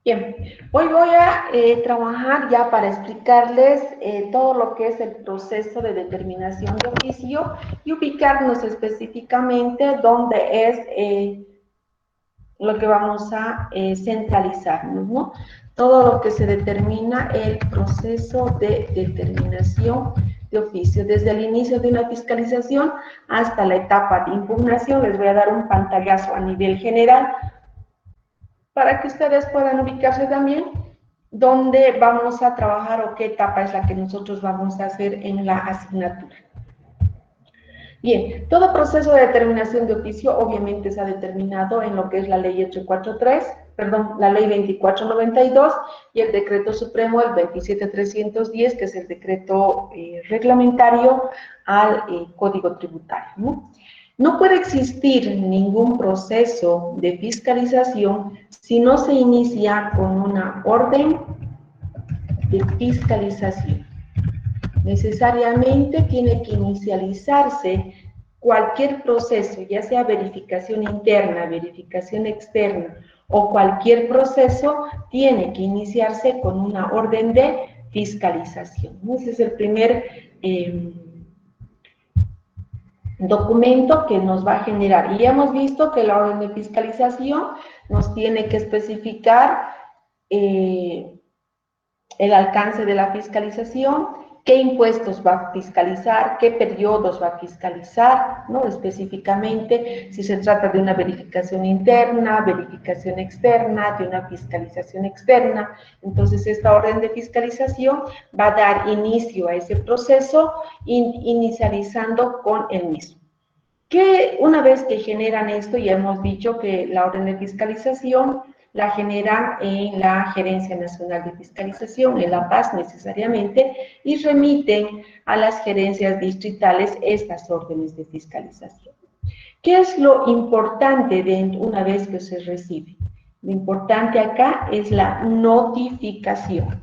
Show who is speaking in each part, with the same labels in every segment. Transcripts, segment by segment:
Speaker 1: Bien, hoy voy a trabajar ya para explicarles todo lo que es el proceso de determinación de oficio y ubicarnos específicamente dónde es lo que vamos a centralizarnos, ¿no? Todo lo que se determina el proceso de determinación de oficio, desde el inicio de una fiscalización hasta la etapa de impugnación. Les voy a dar un pantallazo a nivel general para que ustedes puedan ubicarse también dónde vamos a trabajar o qué etapa es la que nosotros vamos a hacer en la asignatura. Bien, todo proceso de determinación de oficio obviamente se ha determinado en lo que es la ley 843, perdón, la ley 2492 y el decreto supremo, el 27310, que es el decreto reglamentario al Código Tributario, ¿no? No puede existir ningún proceso de fiscalización si no se inicia con una orden de fiscalización. Necesariamente tiene que inicializarse cualquier proceso, ya sea verificación interna, verificación externa o cualquier proceso, tiene que iniciarse con una orden de fiscalización. Ese es el primer documento que nos va a generar. Y hemos visto que la orden de fiscalización nos tiene que especificar el alcance de la fiscalización, qué impuestos va a fiscalizar, qué periodos va a fiscalizar, ¿no? Específicamente, si se trata de una verificación interna, verificación externa, de una fiscalización externa. Entonces, esta orden de fiscalización va a dar inicio a ese proceso, inicializando con el mismo. Que una vez que generan esto, ya hemos dicho que la orden de fiscalización la generan en la Gerencia Nacional de Fiscalización, en La Paz necesariamente, y remiten a las gerencias distritales estas órdenes de fiscalización. ¿Qué es lo importante de una vez que se recibe? Lo importante acá es la notificación.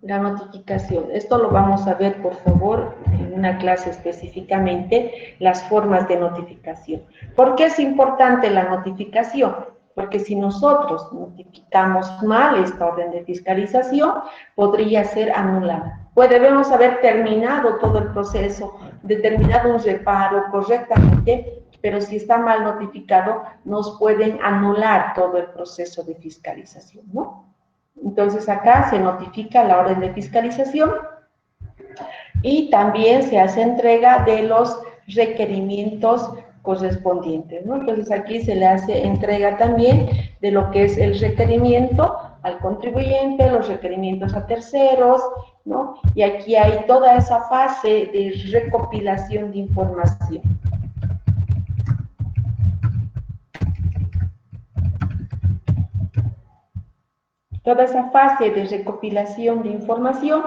Speaker 1: La notificación. Esto lo vamos a ver, por favor, en una clase específicamente, las formas de notificación. ¿Por qué es importante la notificación? Porque si nosotros notificamos mal esta orden de fiscalización, podría ser anulada. Debemos haber terminado todo el proceso, determinado un reparo correctamente, pero si está mal notificado, nos pueden anular todo el proceso de fiscalización, ¿no? Entonces acá se notifica la orden de fiscalización y también se hace entrega de los requerimientos correspondientes, ¿no? Entonces aquí se le hace entrega también de lo que es el requerimiento al contribuyente, los requerimientos a terceros, ¿no? Y aquí hay toda esa fase de recopilación de información. Toda esa fase de recopilación de información,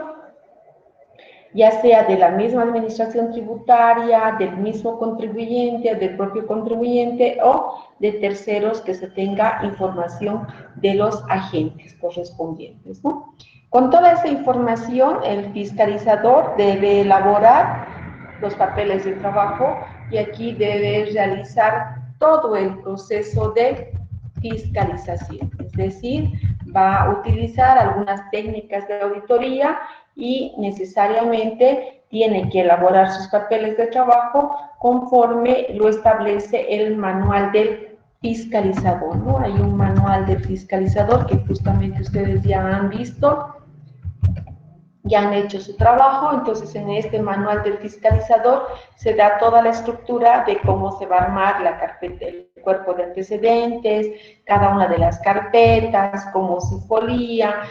Speaker 1: ya sea de la misma administración tributaria, del mismo contribuyente, del propio contribuyente o de terceros, que se tenga información de los agentes correspondientes, ¿no? Con toda esa información, el fiscalizador debe elaborar los papeles de trabajo y aquí debe realizar todo el proceso de fiscalización, es decir, va a utilizar algunas técnicas de auditoría y necesariamente tiene que elaborar sus papeles de trabajo conforme lo establece el manual del fiscalizador, ¿no? Hay un manual del fiscalizador que justamente ustedes ya han visto, ya han hecho su trabajo. Entonces en este manual del fiscalizador se da toda la estructura de cómo se va a armar la carpeta, el cuerpo de antecedentes, cada una de las carpetas, cómo se folía,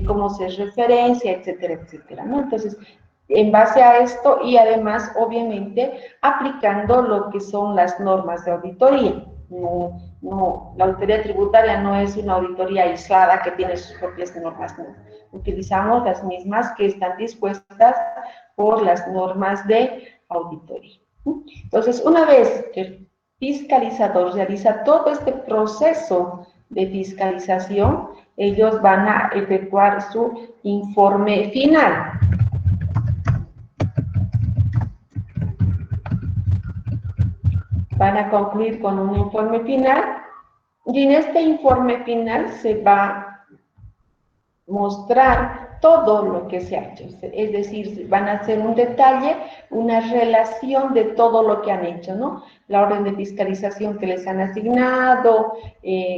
Speaker 1: cómo se referencia, etcétera, etcétera, ¿no? Entonces, en base a esto y además, obviamente, aplicando lo que son las normas de auditoría. La auditoría tributaria no es una auditoría aislada que tiene sus propias normas, no. Utilizamos las mismas que están dispuestas por las normas de auditoría. Entonces, una vez que el fiscalizador realiza todo este proceso de fiscalización, ellos van a efectuar su informe final. Van a concluir con un informe final Y en este informe final se va a mostrar todo lo que se ha hecho, es decir, van a hacer un detalle, una relación de todo lo que han hecho, ¿no? La orden de fiscalización que les han asignado,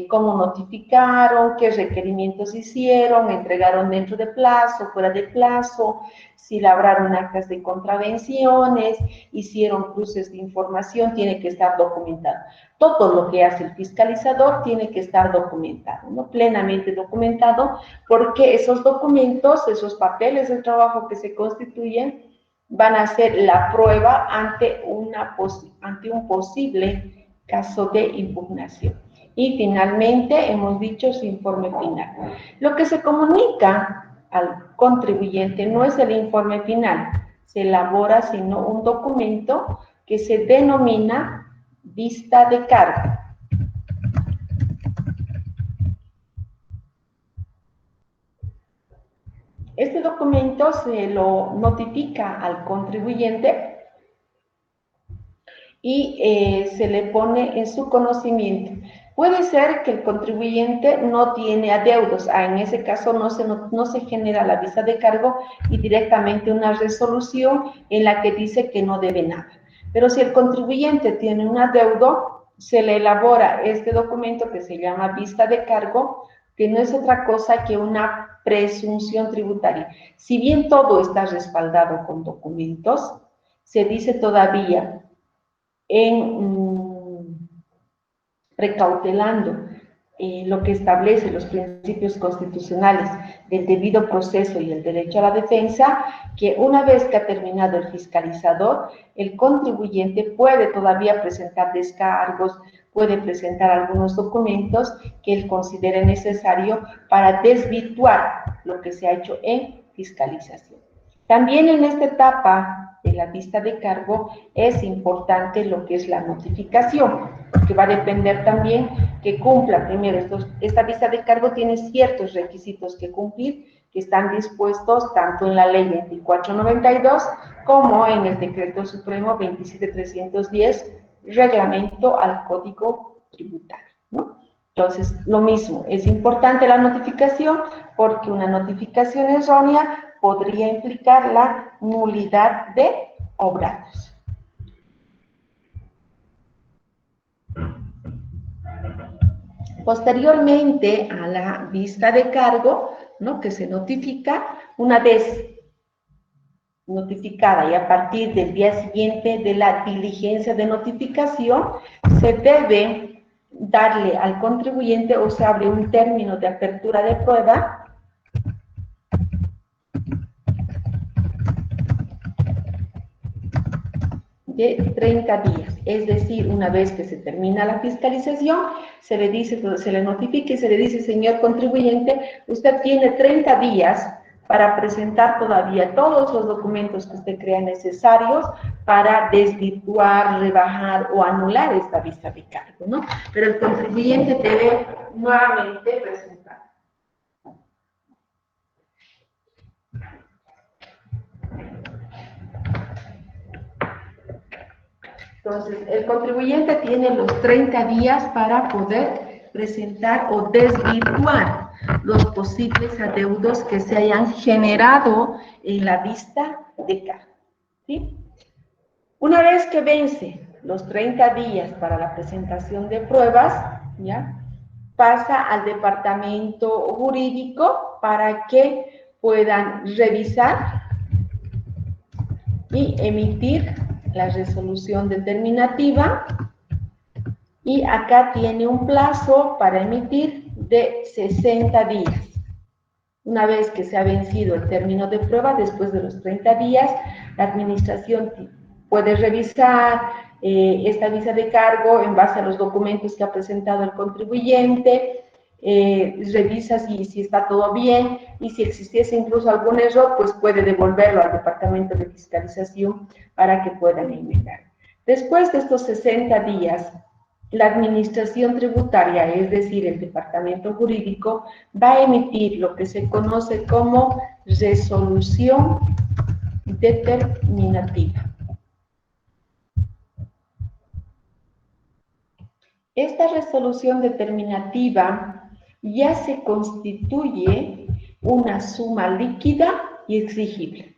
Speaker 1: cómo notificaron, qué requerimientos hicieron, entregaron dentro de plazo, fuera de plazo, si labraron actas de contravenciones, hicieron cruces de información, tiene que estar documentado. Todo lo que hace el fiscalizador tiene que estar documentado, ¿no? Plenamente documentado, porque esos documentos, esos papeles de trabajo que se constituyen, van a ser la prueba ante un posible caso de impugnación. Y finalmente, hemos dicho su informe final. Lo que se comunica al contribuyente no es el informe final, se elabora sino un documento que se denomina vista de cargo. Este documento se lo notifica al contribuyente y se le pone en su conocimiento. Puede ser que el contribuyente no tiene adeudos, en ese caso no se genera la vista de cargo y directamente una resolución en la que dice que no debe nada. Pero si el contribuyente tiene un adeudo, se le elabora este documento que se llama vista de cargo, que no es otra cosa que una presunción tributaria. Si bien todo está respaldado con documentos, se dice todavía precautelando lo que establece los principios constitucionales del debido proceso y el derecho a la defensa, que una vez que ha terminado el fiscalizador, el contribuyente puede todavía presentar descargos, puede presentar algunos documentos que él considere necesario para desvirtuar lo que se ha hecho en fiscalización. También en esta etapa de la vista de cargo es importante lo que es la notificación, porque va a depender también que cumpla primero. Esta vista de cargo tiene ciertos requisitos que cumplir, que están dispuestos tanto en la ley 2492 como en el decreto supremo 27310, reglamento al Código Tributario, ¿no? Entonces, lo mismo, es importante la notificación porque una notificación errónea podría implicar la nulidad de obrados. Posteriormente a la vista de cargo, ¿no?, que se notifica, una vez notificada y a partir del día siguiente de la diligencia de notificación, se debe darle al contribuyente o se abre un término de apertura de prueba de 30 días, es decir, una vez que se termina la fiscalización, se le dice, se le notifica y se le dice, señor contribuyente, usted tiene 30 días para presentar todavía todos los documentos que usted crea necesarios para desvirtuar, rebajar o anular esta vista de cargo, ¿no? Pero el contribuyente debe nuevamente presentar. Entonces, el contribuyente tiene los 30 días para poder presentar o desvirtuar los posibles adeudos que se hayan generado en la vista de cargo, ¿sí? Una vez que vence los 30 días para la presentación de pruebas, ¿ya?, pasa al departamento jurídico para que puedan revisar y emitir la resolución determinativa, y acá tiene un plazo para emitir de 60 días. Una vez que se ha vencido el término de prueba, después de los 30 días, la administración puede revisar esta vista de cargo en base a los documentos que ha presentado el contribuyente, revisa si está todo bien, y si existiese incluso algún error, pues puede devolverlo al departamento de fiscalización para que puedan enmendar. Después de estos 60 días, la administración tributaria, es decir, el departamento jurídico, va a emitir lo que se conoce como resolución determinativa. esta resolución determinativa ya se constituye una suma líquida y exigible.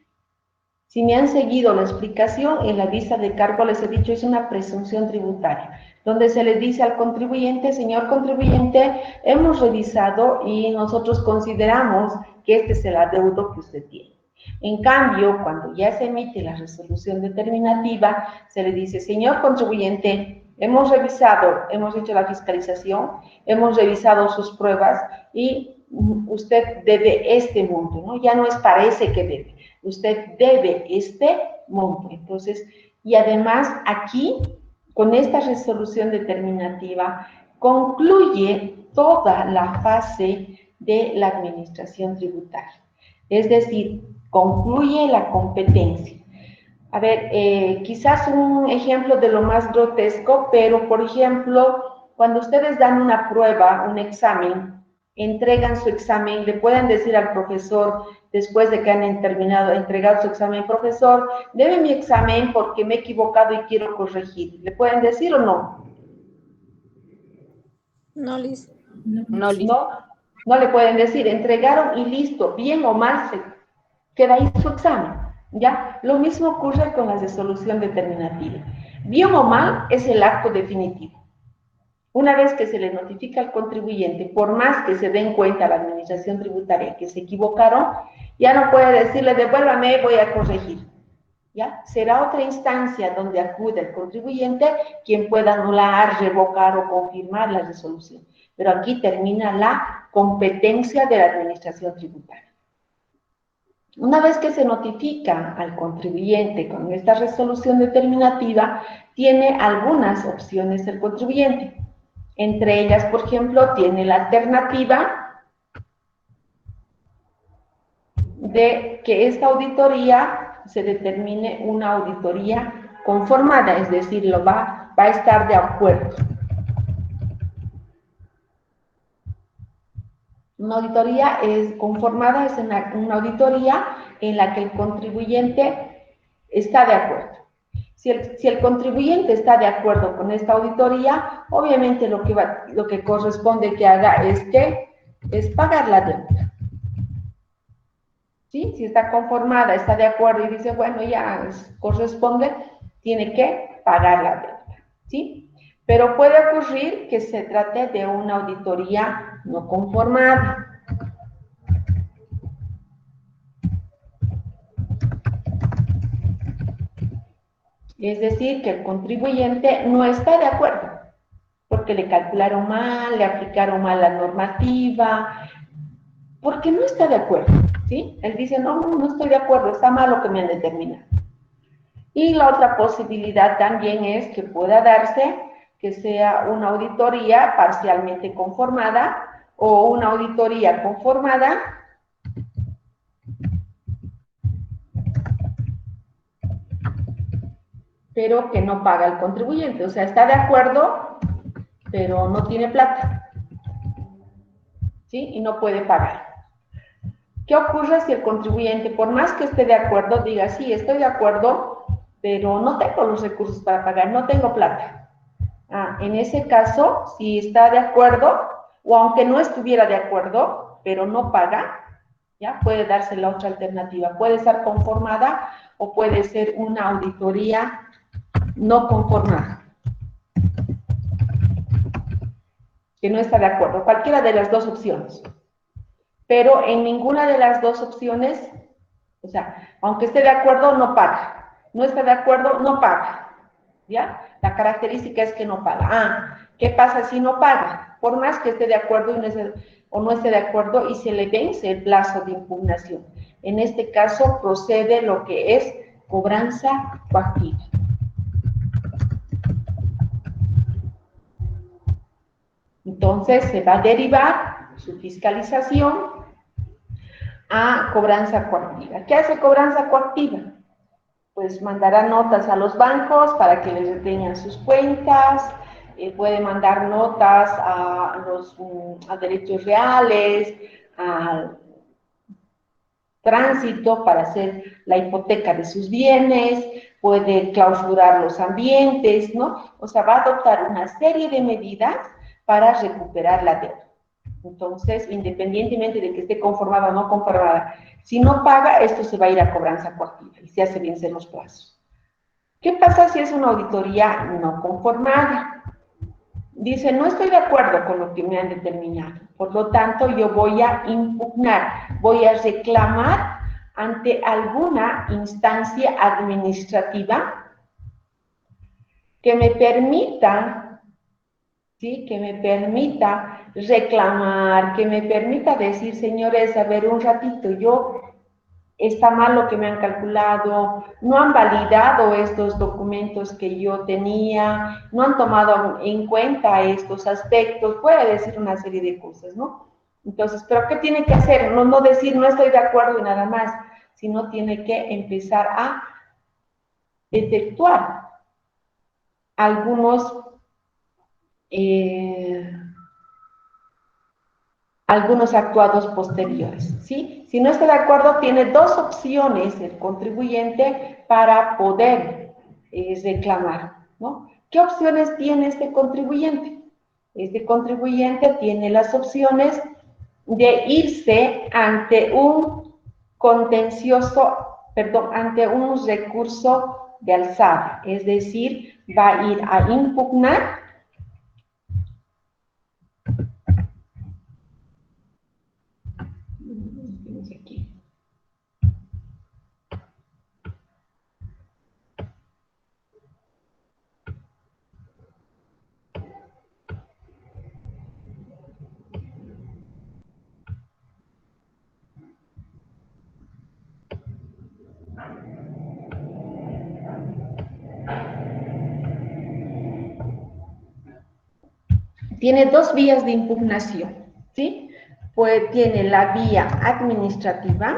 Speaker 1: Si me han seguido la explicación, en la vista de cargo les he dicho, es una presunción tributaria, donde se le dice al contribuyente, señor contribuyente, hemos revisado y nosotros consideramos que este es el adeudo que usted tiene. En cambio, cuando ya se emite la resolución determinativa, se le dice, señor contribuyente, hemos revisado, hemos hecho la fiscalización, hemos revisado sus pruebas y usted debe este monto, ¿no? Ya no es parece que debe, usted debe este monto. Entonces, y además aquí, con esta resolución determinativa, concluye toda la fase de la administración tributaria. Es decir, concluye la competencia. A ver, quizás un ejemplo de lo más grotesco, pero por ejemplo, cuando ustedes dan una prueba, un examen, entregan su examen, le pueden decir al profesor, después de que han terminado, entregado su examen, profesor, debe mi examen porque me he equivocado y quiero corregir. ¿Le pueden decir o no?
Speaker 2: No, Liz.
Speaker 3: No, Liz.
Speaker 1: No, no le pueden decir, entregaron y listo, bien o mal, se queda ahí su examen, ¿ya? Lo mismo ocurre con la resolución determinativa. Bien o mal es el acto definitivo. Una vez que se le notifica al contribuyente, por más que se den cuenta la administración tributaria que se equivocaron, ya no puede decirle, devuélvame, voy a corregir. ¿Ya? Será otra instancia donde acude el contribuyente quien pueda anular, revocar o confirmar la resolución. Pero aquí termina la competencia de la administración tributaria. Una vez que se notifica al contribuyente con esta resolución determinativa, tiene algunas opciones el contribuyente. Entre ellas, por ejemplo, tiene la alternativa de que esta auditoría se determine una auditoría conformada, es decir, va a estar de acuerdo. Una auditoría conformada, es una auditoría en la que el contribuyente está de acuerdo. Si el contribuyente está de acuerdo con esta auditoría, obviamente lo que corresponde que haga es pagar la deuda. ¿Sí? Si está conformada, está de acuerdo y dice, bueno, ya corresponde, tiene que pagar la deuda. ¿Sí? Pero puede ocurrir que se trate de una auditoría no conformada. Es decir, que el contribuyente no está de acuerdo, porque le calcularon mal, le aplicaron mal la normativa, porque no está de acuerdo, ¿sí? Él dice, no estoy de acuerdo, está mal lo que me han determinado. Y la otra posibilidad también es que pueda darse que sea una auditoría parcialmente conformada o una auditoría conformada pero que no paga el contribuyente, o sea, está de acuerdo, pero no tiene plata, ¿sí? Y no puede pagar. ¿Qué ocurre si el contribuyente, por más que esté de acuerdo, diga, sí, estoy de acuerdo, pero no tengo los recursos para pagar, no tengo plata? En ese caso, si está de acuerdo, o aunque no estuviera de acuerdo, pero no paga, ¿ya? Puede darse la otra alternativa. Puede estar conformada o puede ser una auditoría no conformada, que no está de acuerdo. Cualquiera de las dos opciones. Pero en ninguna de las dos opciones, o sea, aunque esté de acuerdo, no paga. No está de acuerdo, no paga. ¿Ya? La característica es que no paga. ¿Qué pasa si no paga? Por más que esté de acuerdo o no esté de acuerdo y se le vence el plazo de impugnación. En este caso procede lo que es cobranza coactiva. Entonces se va a derivar su fiscalización a cobranza coactiva. ¿Qué hace cobranza coactiva? Pues mandará notas a los bancos para que les detengan sus cuentas, puede mandar notas a derechos reales, al tránsito para hacer la hipoteca de sus bienes, puede clausurar los ambientes, ¿no? O sea, va a adoptar una serie de medidas para recuperar la deuda. Entonces, independientemente de que esté conformada o no conformada, si no paga, esto se va a ir a cobranza coactiva y se hace vencer los plazos. ¿Qué pasa si es una auditoría no conformada? Dice, no estoy de acuerdo con lo que me han determinado, por lo tanto yo voy a impugnar, voy a reclamar ante alguna instancia administrativa que me permita, ¿sí? Que me permita reclamar, que me permita decir, señores, a ver un ratito, está mal lo que me han calculado, no han validado estos documentos que yo tenía, no han tomado en cuenta estos aspectos, puede decir una serie de cosas, ¿no? Entonces, ¿pero qué tiene que hacer? No decir no estoy de acuerdo y nada más, sino tiene que empezar a efectuar algunos actuados posteriores, ¿sí? Si no está de acuerdo, tiene dos opciones el contribuyente para poder reclamar, ¿no? ¿Qué opciones tiene este contribuyente? Este contribuyente tiene las opciones de irse ante un contencioso, perdón, ante un recurso de alzada, es decir, va a ir a impugnar aquí. Tiene dos vías de impugnación, ¿sí? Pues tiene la vía administrativa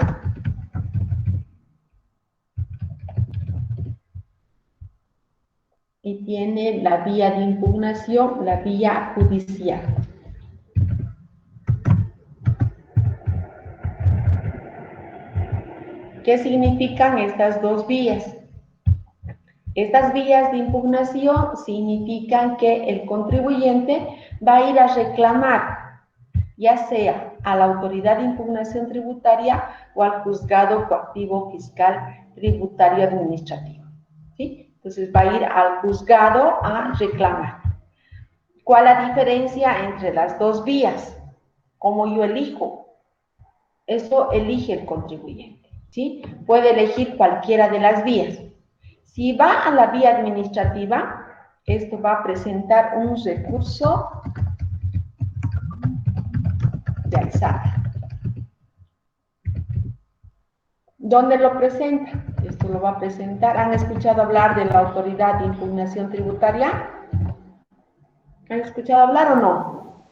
Speaker 1: y tiene la vía de impugnación, la vía judicial. ¿Qué significan estas dos vías? Estas vías de impugnación significan que el contribuyente va a ir a reclamar, ya sea a la autoridad de impugnación tributaria o al juzgado coactivo fiscal tributario administrativo, ¿sí? Entonces va a ir al juzgado a reclamar. ¿Cuál es la diferencia entre las dos vías? ¿Cómo yo elijo? Eso elige el contribuyente, ¿sí? Puede elegir cualquiera de las vías. Si va a la vía administrativa, esto va a presentar un recurso de alzada. ¿Dónde lo presenta? Esto lo va a presentar. ¿Han escuchado hablar de la autoridad de impugnación tributaria? ¿Han escuchado hablar o no?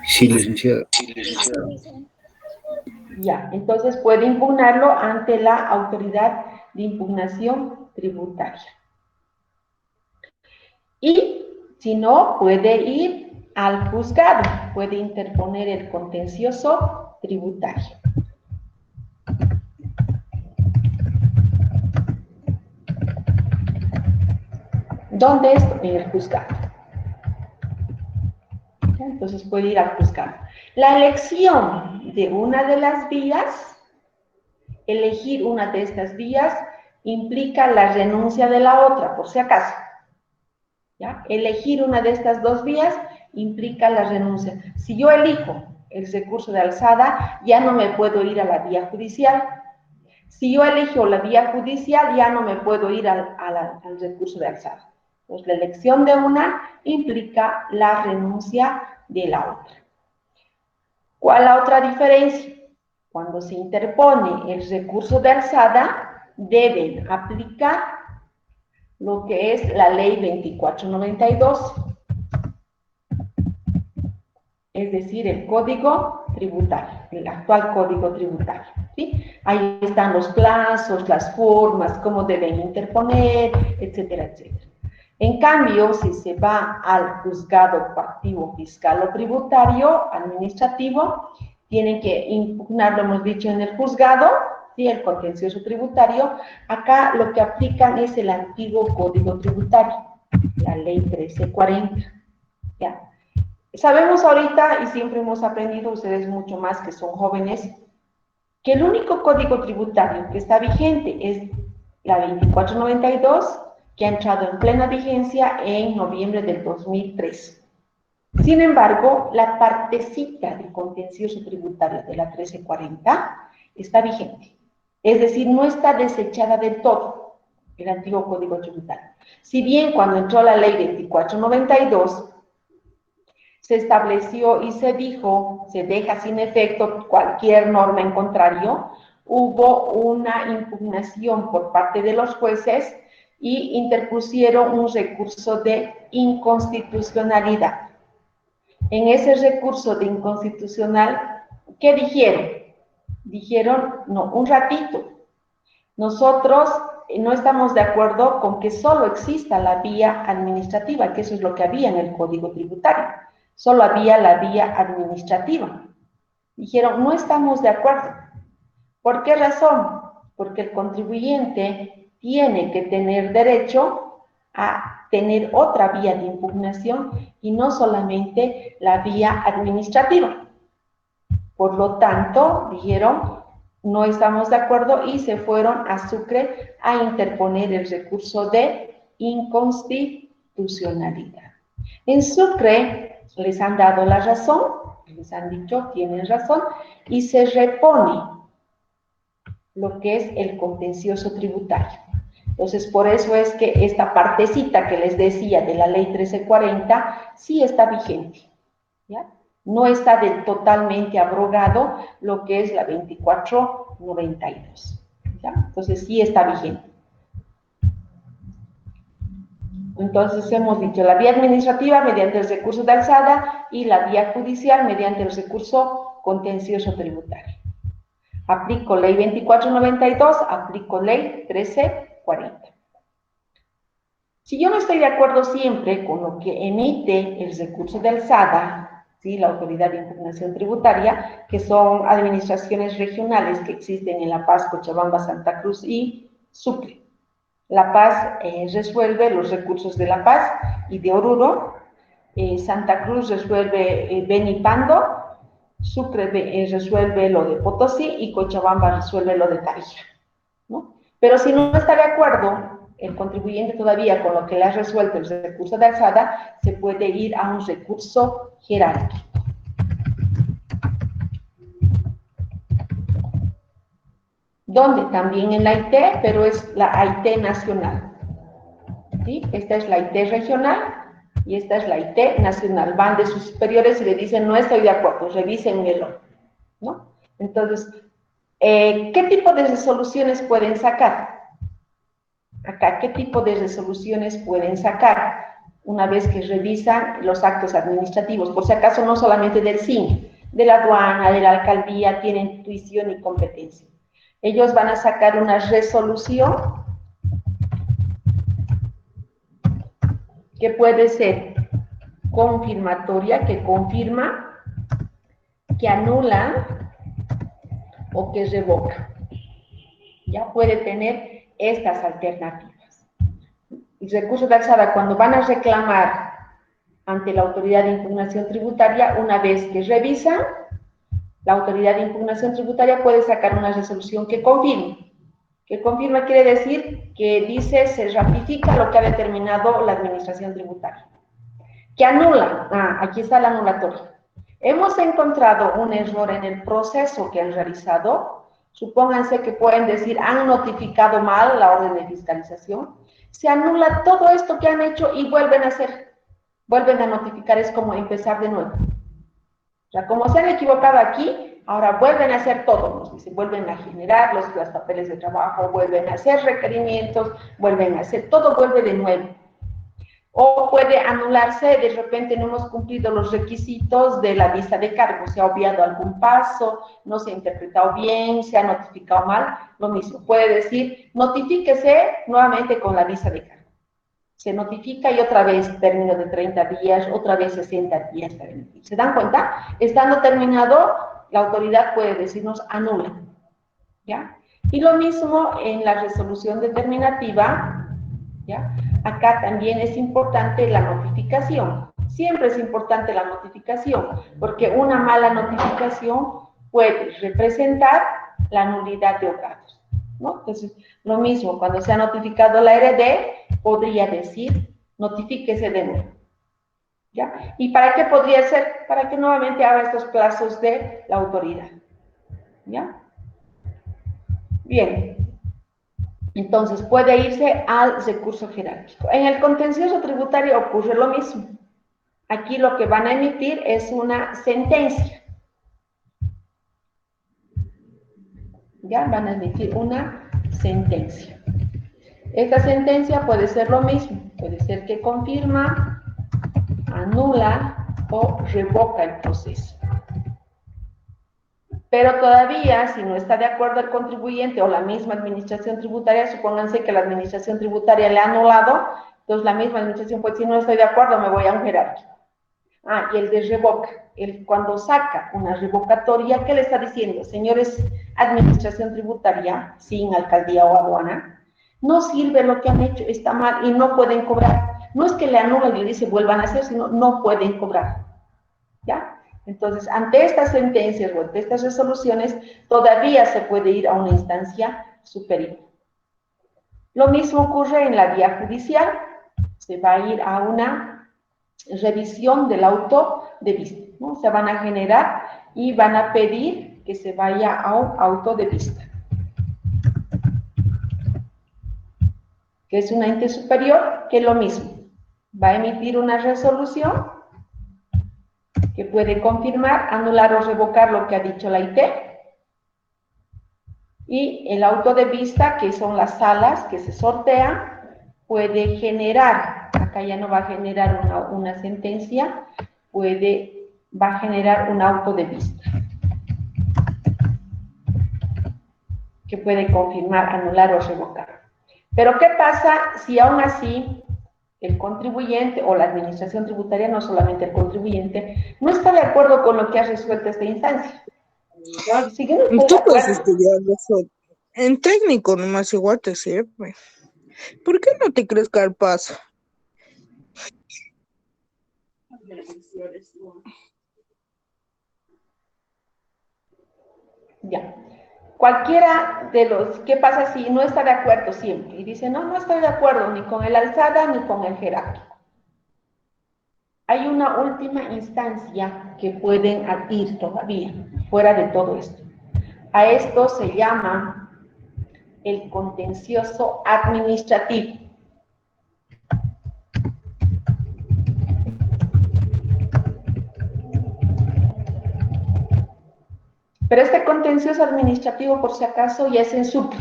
Speaker 2: Sí, licenciado.
Speaker 1: Ya, entonces puede impugnarlo ante la autoridad de impugnación tributaria. Y si no, puede ir al juzgado, puede interponer el contencioso tributario. ¿Dónde es? En el juzgado. Entonces puede ir al juzgado. La elección de una de las vías, elegir una de estas vías, implica la renuncia de la otra, por si acaso. ¿Ya? Elegir una de estas dos vías implica la renuncia. Si yo elijo el recurso de alzada, ya no me puedo ir a la vía judicial. Si yo elijo la vía judicial, ya no me puedo ir al recurso de alzada. Pues la elección de una implica la renuncia de la otra. ¿Cuál es la otra diferencia? Cuando se interpone el recurso de alzada, deben aplicar lo que es la ley 2492, es decir, el código tributario, el actual código tributario, ¿sí? Ahí están los plazos, las formas, cómo deben interponer, etcétera, etcétera. En cambio, si se va al juzgado coactivo fiscal o tributario administrativo, tienen que impugnar, lo hemos dicho, en el juzgado, ¿sí? El contencioso tributario, acá lo que aplican es el antiguo Código Tributario, la Ley 1340, ¿ya? Sabemos ahorita, y siempre hemos aprendido, ustedes mucho más que son jóvenes, que el único código tributario que está vigente es la 2492, que ha entrado en plena vigencia en noviembre del 2003. Sin embargo, la partecita del contencioso tributario de la 1340 está vigente. Es decir, no está desechada del todo el antiguo código tributario. Si bien cuando entró la ley 2492, se estableció y se dijo, se deja sin efecto cualquier norma en contrario, hubo una impugnación por parte de los jueces y interpusieron un recurso de inconstitucionalidad. En ese recurso de inconstitucional, ¿qué dijeron? Dijeron, no, un ratito, nosotros no estamos de acuerdo con que solo exista la vía administrativa, que eso es lo que había en el Código Tributario. Solo había la vía administrativa. Dijeron, no estamos de acuerdo. ¿Por qué razón? Porque el contribuyente tiene que tener derecho a tener otra vía de impugnación y no solamente la vía administrativa. Por lo tanto, dijeron, no estamos de acuerdo y se fueron a Sucre a interponer el recurso de inconstitucionalidad. En Sucre les han dado la razón, les han dicho, tienen razón, y se repone lo que es el contencioso tributario. Entonces, por eso es que esta partecita que les decía de la ley 1340 sí está vigente, ¿ya? No está totalmente abrogado lo que es la 2492, ¿ya? Entonces, sí está vigente. Entonces, hemos dicho la vía administrativa mediante el recurso de alzada y la vía judicial mediante el recurso contencioso tributario. Aplico ley 2492, aplico ley 1340. Si yo no estoy de acuerdo siempre con lo que emite el recurso de alzada, ¿sí? La autoridad de impugnación tributaria, que son administraciones regionales que existen en La Paz, Cochabamba, Santa Cruz y Sucre. La Paz resuelve los recursos de La Paz y de Oruro, Santa Cruz resuelve Beni y Pando, Sucre resuelve lo de Potosí y Cochabamba resuelve lo de Tarija, ¿no? Pero si no está de acuerdo el contribuyente todavía con lo que le ha resuelto el recurso de alzada, se puede ir a un recurso jerárquico. Donde también en la IT, pero es la IT nacional, ¿sí? Esta es la IT regional y esta es la IT nacional. Van de sus superiores y le dicen, no estoy de acuerdo, revísenmelo, ¿no? Entonces, ¿qué tipo de resoluciones pueden sacar? Acá, ¿qué tipo de resoluciones pueden sacar una vez que revisan los actos administrativos? Por si acaso, no solamente del CIN, de la aduana, de la alcaldía, tienen intuición y competencia. Ellos van a sacar una resolución que puede ser confirmatoria, que confirma, que anula o que revoca. Ya puede tener estas alternativas. El recurso de alzada, cuando van a reclamar ante la autoridad de impugnación tributaria, una vez que revisan, la autoridad de impugnación tributaria puede sacar una resolución que confirme. Que confirma quiere decir que dice, se ratifica lo que ha determinado la administración tributaria. Que anula, aquí está la anulatoria. Hemos encontrado un error en el proceso que han realizado. Supónganse que pueden decir, han notificado mal la orden de fiscalización. Se anula todo esto que han hecho y vuelven a hacer. Vuelven a notificar, es como empezar de nuevo. O sea, como se han equivocado aquí, ahora vuelven a hacer todo, nos dicen, vuelven a generar los papeles de trabajo, vuelven a hacer requerimientos, vuelven a hacer, todo vuelve de nuevo. O puede anularse, de repente no hemos cumplido los requisitos de la vista de cargo, se ha obviado algún paso, no se ha interpretado bien, se ha notificado mal, lo mismo. Puede decir, notifíquese nuevamente con la vista de cargo. Se notifica y otra vez término de 30 días, otra vez 60 días para emitir. ¿Se dan cuenta? Estando terminado, la autoridad puede decirnos anula, ¿ya? Y lo mismo en la resolución determinativa, ¿ya? Acá también es importante la notificación. Siempre es importante la notificación, porque una mala notificación puede representar la nulidad de objetos, ¿no? Entonces, lo mismo, cuando se ha notificado la heredad, podría decir, notifíquese de nuevo, ¿ya? ¿Y para qué podría ser? Para que nuevamente haga estos plazos de la autoridad, ¿ya? Bien. Entonces, puede irse al recurso jerárquico. En el contencioso tributario ocurre lo mismo. Aquí lo que van a emitir es una sentencia. Ya van a emitir una sentencia. Esta sentencia puede ser lo mismo. Puede ser que confirma, anula o revoca el proceso. Pero todavía, si no está de acuerdo el contribuyente o la misma administración tributaria, supónganse que la administración tributaria le ha anulado, entonces la misma administración puede decir, no estoy de acuerdo, me voy a un jerárquico. Ah, y el de revoca, cuando saca una revocatoria, ¿qué le está diciendo? Señores, administración tributaria, sin alcaldía o aduana, no sirve lo que han hecho, está mal y no pueden cobrar. No es que le anulan y le dice vuelvan a hacer, sino no pueden cobrar. ¿Ya? Entonces, ante estas sentencias o ante estas resoluciones, todavía se puede ir a una instancia superior. Lo mismo ocurre en la vía judicial, se va a ir a una revisión del auto de vista, ¿no? Se van a generar y van a pedir que se vaya a un auto de vista, que es un ente superior, que es lo mismo, va a emitir una resolución que puede confirmar, anular o revocar lo que ha dicho la IT, y el auto de vista, que son las salas que se sortean, puede generar, acá ya no va a generar una sentencia, va a generar un auto de vista, que puede confirmar, anular o revocar. Pero ¿qué pasa si aún así el contribuyente o la administración tributaria, no solamente el contribuyente, no está de acuerdo con lo que ha resuelto esta instancia? Si yo no estoy de
Speaker 3: Tú puedes
Speaker 1: acuerdo,
Speaker 3: estudiar eso. En técnico nomás igual te sirve. ¿Por qué no te crees capaz?
Speaker 1: ya. Cualquiera de los, ¿qué pasa si no está de acuerdo siempre? Y dice, no, no estoy de acuerdo ni con el alzada ni con el jerárquico. Hay una última instancia que pueden ir todavía, fuera de todo esto. A esto se llama el contencioso administrativo. Pero este contencioso administrativo, por si acaso, ya es en Sucre.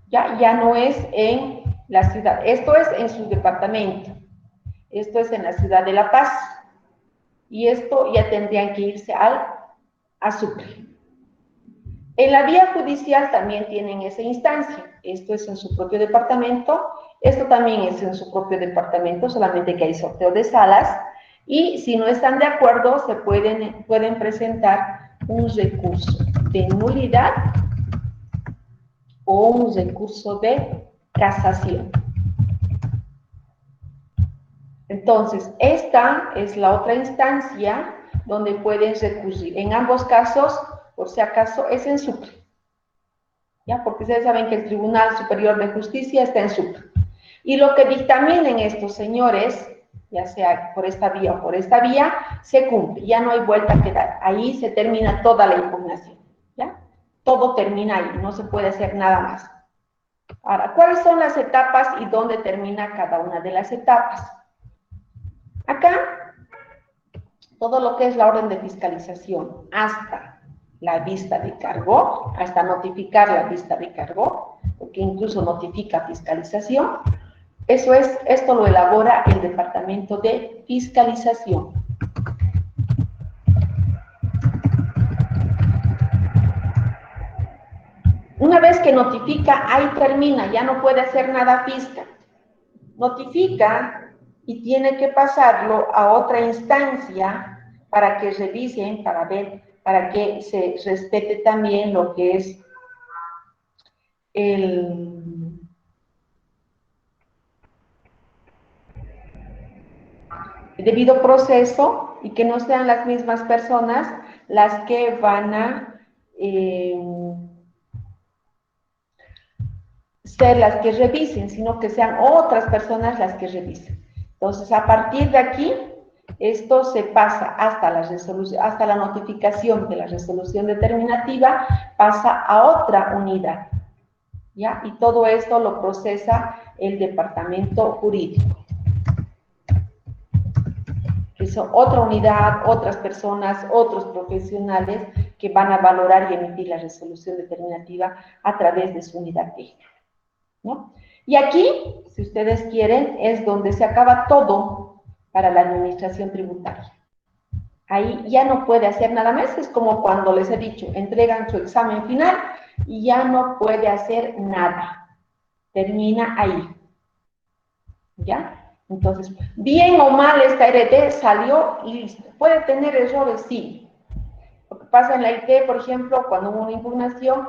Speaker 1: Ya no es en la ciudad. Esto es en su departamento. Esto es en la ciudad de La Paz. Y esto ya tendrían que irse a Sucre. En la vía judicial también tienen esa instancia. Esto es en su propio departamento. Esto también es en su propio departamento, solamente que hay sorteo de salas. Y si no están de acuerdo, se pueden presentar un recurso de nulidad o un recurso de casación. Entonces, esta es la otra instancia donde pueden recurrir. En ambos casos, por si acaso, es en Sucre. ¿Ya? Porque ustedes saben que el Tribunal Superior de Justicia está en Sucre. Y lo que dictaminen estos señores, ya sea por esta vía o por esta vía, se cumple. Ya no hay vuelta que dar. Ahí se termina toda la impugnación. ¿Ya? Todo termina ahí, no se puede hacer nada más. Ahora, ¿cuáles son las etapas y dónde termina cada una de las etapas? Acá, todo lo que es la orden de fiscalización hasta la vista de cargo, hasta notificar la vista de cargo, porque incluso notifica fiscalización, esto lo elabora el Departamento de Fiscalización. Una vez que notifica, ahí termina, ya no puede hacer nada fiscal. Notifica y tiene que pasarlo a otra instancia para que revisen, para que se respete también lo que es el debido proceso y que no sean las mismas personas las que van a ser las que revisen, sino que sean otras personas las que revisen. Entonces, a partir de aquí, esto se pasa hasta la resolución, hasta la notificación de la resolución determinativa, pasa a otra unidad, ¿ya? Y todo esto lo procesa el departamento jurídico. Que son otra unidad, otras personas, otros profesionales que van a valorar y emitir la resolución determinativa a través de su unidad técnica, ¿no? Y aquí, si ustedes quieren, es donde se acaba todo para la administración tributaria. Ahí ya no puede hacer nada más, es como cuando les he dicho, entregan su examen final y ya no puede hacer nada. Termina ahí. ¿Ya? Entonces, bien o mal esta RT salió y listo. ¿Puede tener errores? Sí. Lo que pasa en la IT, por ejemplo, cuando hubo una impugnación,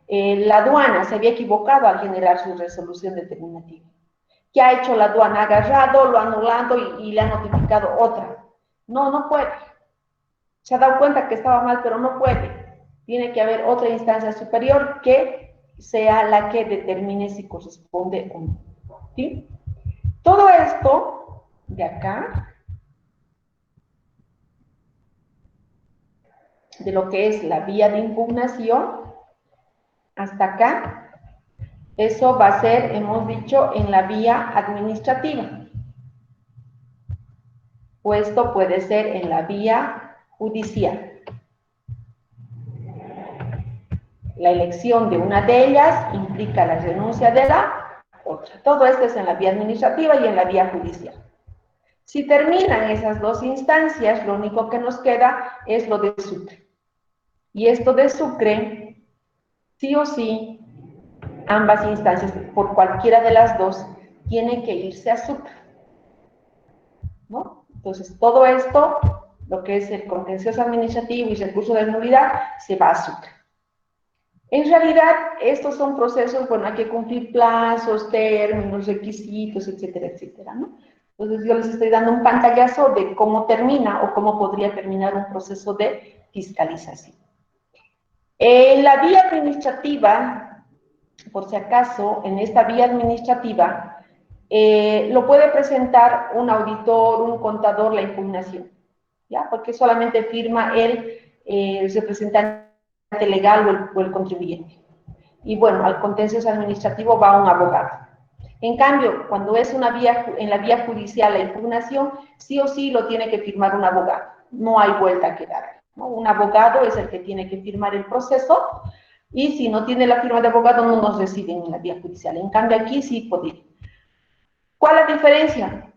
Speaker 1: la aduana se había equivocado al generar su resolución determinativa. ¿Qué ha hecho la aduana? Ha agarrado, lo ha anulado y le ha notificado otra. No, no puede. Se ha dado cuenta que estaba mal, pero no puede. Tiene que haber otra instancia superior que sea la que determine si corresponde o no. ¿Sí? Todo esto de acá, de lo que es la vía de impugnación, hasta acá, eso va a ser, hemos dicho, en la vía administrativa. O esto puede ser en la vía judicial. La elección de una de ellas implica la renuncia de la otra. Todo esto es en la vía administrativa y en la vía judicial. Si terminan esas dos instancias, lo único que nos queda es lo de Sucre. Y esto de Sucre, sí o sí, ambas instancias, por cualquiera de las dos, tienen que irse a Sucre, ¿no? Entonces, todo esto, lo que es el contencioso administrativo y recurso de nulidad, se va a Sucre. En realidad, estos son procesos, bueno, hay que cumplir plazos, términos, requisitos, etcétera, etcétera, ¿no? Entonces, yo les estoy dando un pantallazo de cómo termina o cómo podría terminar un proceso de fiscalización. En la vía administrativa, por si acaso, en esta vía administrativa, lo puede presentar un auditor, un contador, la impugnación, ¿ya? Porque solamente firma el representante legal o el contribuyente. Y bueno, al contencioso administrativo va un abogado. En cambio, cuando es en la vía judicial la impugnación, sí o sí lo tiene que firmar un abogado. No hay vuelta que dar, ¿no? Un abogado es el que tiene que firmar el proceso y si no tiene la firma de abogado no nos reciben en la vía judicial. En cambio, aquí sí podría. ¿Cuál es la diferencia?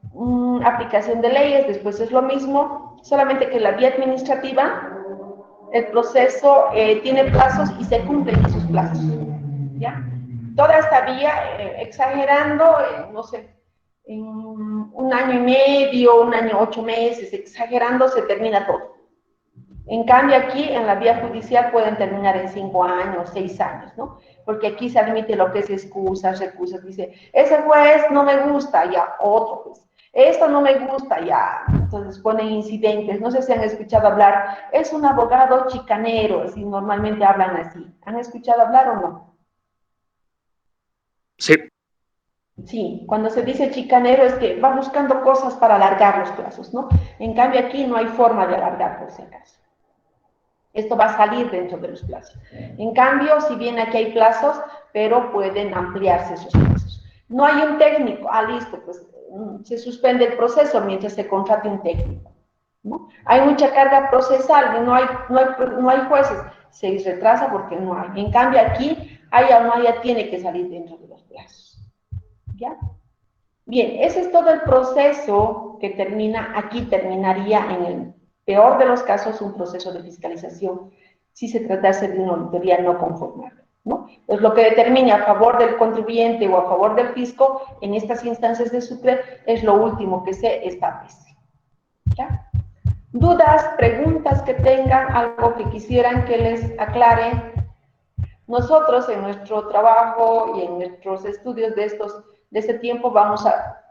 Speaker 1: Aplicación de leyes, después es lo mismo, solamente que la vía administrativa, el proceso tiene plazos y se cumplen esos plazos, ¿ya? Toda esta vía, exagerando, no sé, en un año y medio, un año, 8 meses, exagerando, se termina todo. En cambio, aquí en la vía judicial pueden terminar en 5 años, 6 años, ¿no? Porque aquí se admite lo que es excusas, recusas. Dice, ese juez no me gusta, ya, otro juez. Esto no me gusta, ya. Entonces ponen incidentes. No sé si han escuchado hablar, es un abogado chicanero, así normalmente hablan así. ¿Han escuchado hablar o no?
Speaker 2: Sí.
Speaker 1: Sí, cuando se dice chicanero es que va buscando cosas para alargar los plazos, ¿no? En cambio, aquí no hay forma de alargar, por si acaso. Esto va a salir dentro de los plazos. En cambio, si bien aquí hay plazos, pero pueden ampliarse esos plazos. No hay un técnico, listo, pues se suspende el proceso mientras se contrate un técnico, ¿no? Hay mucha carga procesal, no hay jueces, se retrasa porque no hay. En cambio, aquí, haya o no haya, tiene que salir dentro de los plazos. ¿Ya? Bien, ese es todo el proceso que termina, aquí terminaría en el peor de los casos un proceso de fiscalización, si se tratase de una auditoría no conformable, ¿no? Pues lo que determine a favor del contribuyente o a favor del fisco en estas instancias de Sucre es lo último que se establece. ¿Ya? ¿Dudas, preguntas que tengan, algo que quisieran que les aclare? Nosotros en nuestro trabajo y en nuestros estudios de este tiempo vamos a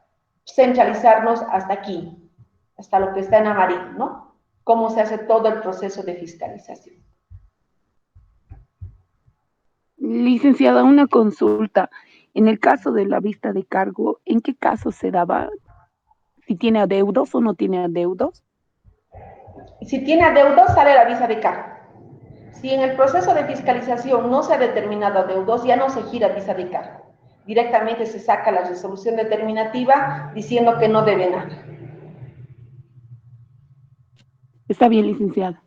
Speaker 1: centralizarnos hasta aquí, hasta lo que está en amarillo, ¿no? Cómo se hace todo el proceso de fiscalización.
Speaker 4: Licenciada, una consulta. En el caso de la vista de cargo, ¿en qué caso se daba? ¿Si tiene adeudos o no tiene adeudos?
Speaker 1: Si tiene adeudos, sale la visa de cargo. Si en el proceso de fiscalización no se ha determinado adeudos, ya no se gira visa de cargo. Directamente se saca la resolución determinativa diciendo que no debe nada.
Speaker 4: Está bien, licenciada.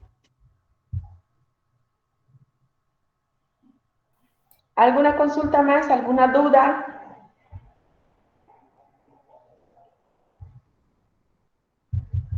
Speaker 1: ¿Alguna consulta más? ¿Alguna duda?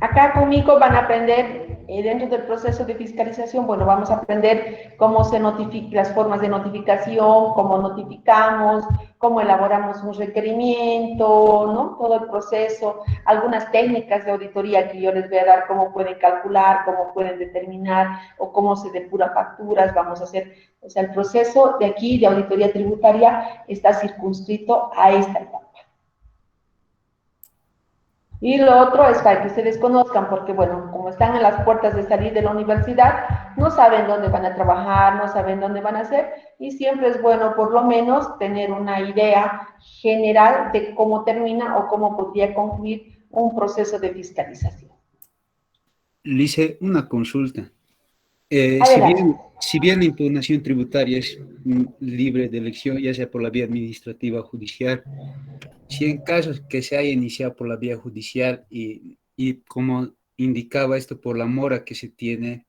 Speaker 1: Acá conmigo van a aprender, dentro del proceso de fiscalización, bueno, vamos a aprender cómo se notifica, las formas de notificación, cómo notificamos, cómo elaboramos un requerimiento, ¿no? Todo el proceso, algunas técnicas de auditoría que yo les voy a dar, cómo pueden calcular, cómo pueden determinar, o cómo se depura facturas, vamos a hacer, o sea, el proceso de aquí, de auditoría tributaria, está circunscrito a esta etapa. Y lo otro es para que se desconozcan, porque bueno, como están en las puertas de salir de la universidad, no saben dónde van a trabajar, no saben dónde van a hacer, y siempre es bueno por lo menos tener una idea general de cómo termina o cómo podría concluir un proceso de fiscalización.
Speaker 2: Le hice una consulta. Eh, si
Speaker 1: Adelante.
Speaker 2: bien, si bien la impugnación tributaria es libre de elección, ya sea por la vía administrativa o judicial, si en casos que se haya iniciado por la vía judicial y como indicaba esto por la mora que se tiene,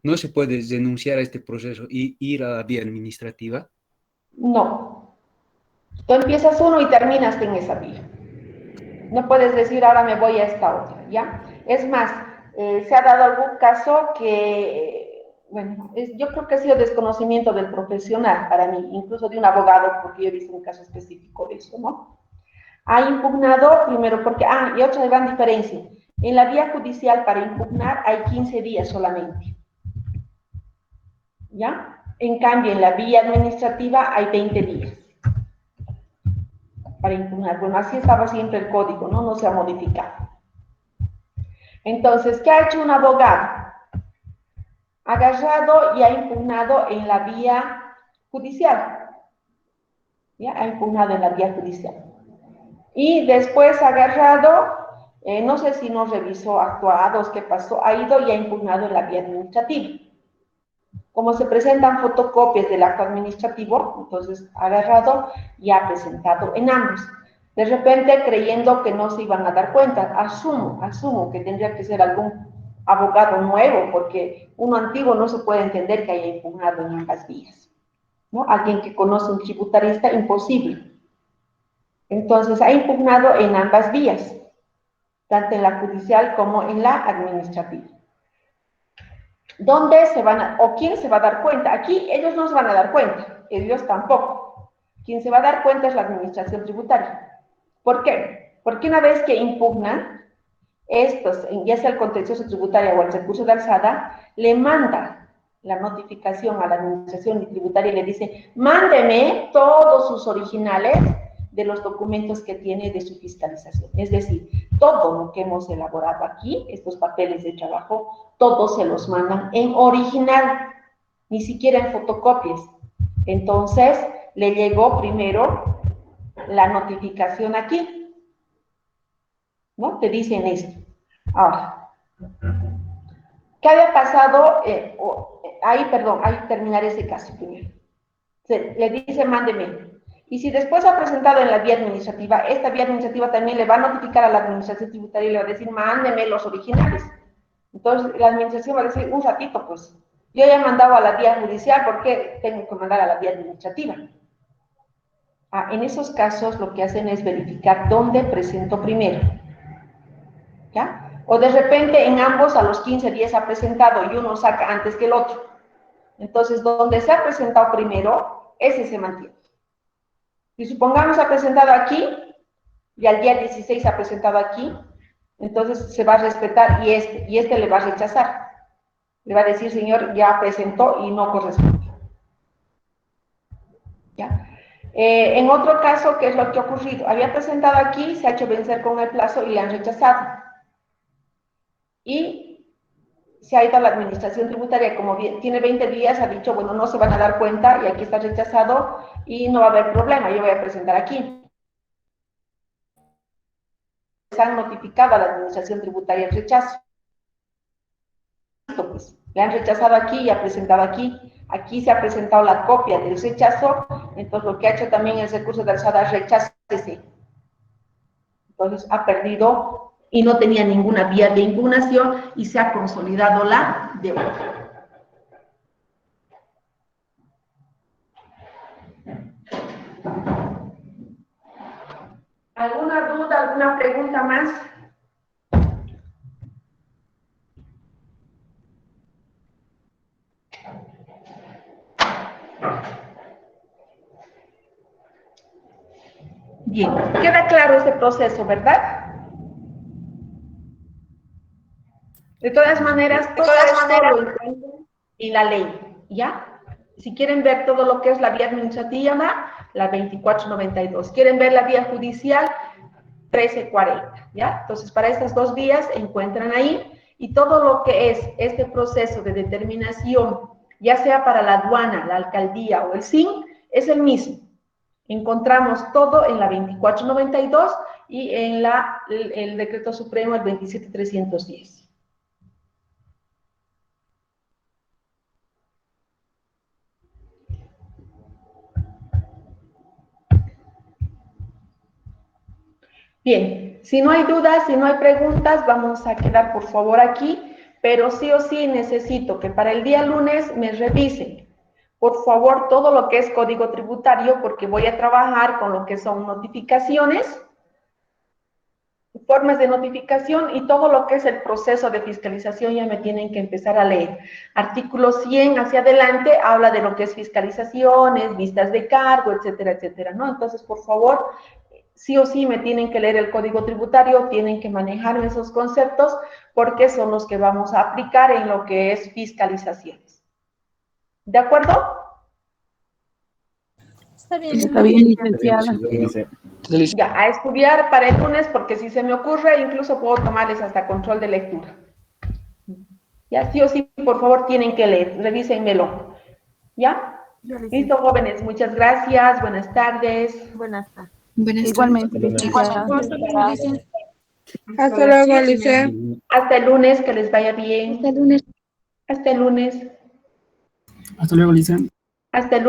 Speaker 2: no se puede denunciar a este proceso y ir a la vía administrativa.
Speaker 1: No. Tú empiezas uno y terminas en esa vía. No puedes decir ahora me voy a esta otra, ¿ya? Es más, se ha dado algún caso que, bueno, yo creo que ha sido desconocimiento del profesional para mí, incluso de un abogado, porque yo he visto un caso específico de eso, ¿no? Ha impugnado primero porque, y otra gran diferencia, en la vía judicial para impugnar hay 15 días solamente, ¿ya? En cambio, en la vía administrativa hay 20 días para impugnar. Bueno, así estaba siempre el código, ¿no? No se ha modificado. Entonces, ¿qué ha hecho un abogado? Ha agarrado y ha impugnado en la vía judicial. ¿Ya? Ha impugnado en la vía judicial. Y después ha agarrado, no sé si no revisó actuados, qué pasó, ha ido y ha impugnado en la vía administrativa. Como se presentan fotocopias del acto administrativo, entonces ha agarrado y ha presentado en ambos. De repente, creyendo que no se iban a dar cuenta, asumo que tendría que ser algún abogado nuevo, porque uno antiguo no se puede entender que haya impugnado en ambas vías, ¿no? Alguien que conoce un tributarista, imposible. Entonces, ha impugnado en ambas vías, tanto en la judicial como en la administrativa. ¿Dónde se van a, o quién se va a dar cuenta? Aquí ellos no se van a dar cuenta, ellos tampoco. Quien se va a dar cuenta es la administración tributaria. ¿Por qué? Porque una vez que impugnan, estos, ya sea el contencioso tributario o el recurso de alzada, le manda la notificación a la administración tributaria y le dice, mándeme todos sus originales de los documentos que tiene de su fiscalización. Es decir, todo lo que hemos elaborado aquí, estos papeles de trabajo, todos se los mandan en original, ni siquiera en fotocopias. Entonces, le llegó primero la notificación aquí, ¿no? Te dicen esto. Ahora, ¿qué había pasado? Ahí terminaré ese caso primero. Le dice, mándeme. Y si después ha presentado en la vía administrativa, esta vía administrativa también le va a notificar a la administración tributaria y le va a decir, mándeme los originales. Entonces, la administración va a decir, un ratito, pues, yo ya he mandado a la vía judicial, ¿por qué tengo que mandar a la vía administrativa? En esos casos lo que hacen es verificar dónde presentó primero, ¿ya? O de repente en ambos a los 15 días ha presentado y uno saca antes que el otro. Entonces, donde se ha presentado primero, ese se mantiene. Si supongamos ha presentado aquí y al día 16 ha presentado aquí, entonces se va a respetar y este le va a rechazar. Le va a decir, señor, ya presentó y no corresponde. ¿ya? En otro caso, ¿qué es lo que ha ocurrido? Había presentado aquí, se ha hecho vencer con el plazo y le han rechazado. Y se ha ido a la administración tributaria, como tiene 20 días, ha dicho, bueno, no se van a dar cuenta y aquí está rechazado y no va a haber problema, yo voy a presentar aquí. Se han notificado a la administración tributaria el rechazo. Pues, le han rechazado aquí y ha presentado aquí. Aquí se ha presentado la copia del rechazo, entonces lo que ha hecho también el recurso de alzada rechácese. Entonces ha perdido y no tenía ninguna vía de impugnación y se ha consolidado la deuda. ¿Alguna duda, alguna pregunta más? Bien, queda claro este proceso, ¿verdad? De todas maneras, todo lo encuentran en la ley, ¿ya? Si quieren ver todo lo que es la vía administrativa, la 2492. Quieren ver la vía judicial, 1340, ¿ya? Entonces, para estas dos vías encuentran ahí, y todo lo que es este proceso de determinación, ya sea para la aduana, la alcaldía o el SIN, es el mismo. Encontramos todo en la 2492 y en el decreto supremo, el 27310. Bien, si no hay dudas, si no hay preguntas, vamos a quedar por favor aquí, pero sí o sí necesito que para el día lunes me revisen, por favor, todo lo que es código tributario, porque voy a trabajar con lo que son notificaciones, formas de notificación y todo lo que es el proceso de fiscalización ya me tienen que empezar a leer. Artículo 100 hacia adelante habla de lo que es fiscalizaciones, vistas de cargo, etcétera, etcétera, ¿no? Entonces, por favor, sí o sí me tienen que leer el código tributario, tienen que manejar esos conceptos porque son los que vamos a aplicar en lo que es fiscalizaciones. ¿De acuerdo?
Speaker 4: Está bien, licenciada.
Speaker 1: Ya, a estudiar para el lunes porque si se me ocurre, incluso puedo tomarles hasta control de lectura. Ya, sí o sí, por favor, tienen que leer, revísenmelo. ¿Ya? Listo, jóvenes, muchas gracias, buenas tardes.
Speaker 5: Buenas tardes.
Speaker 4: Igualmente.
Speaker 3: Hasta luego, Alicia.
Speaker 1: Hasta el lunes, que les vaya bien.
Speaker 5: Hasta el lunes.
Speaker 1: Hasta el lunes.
Speaker 6: Hasta luego, Lisa.
Speaker 1: Hasta el lunes.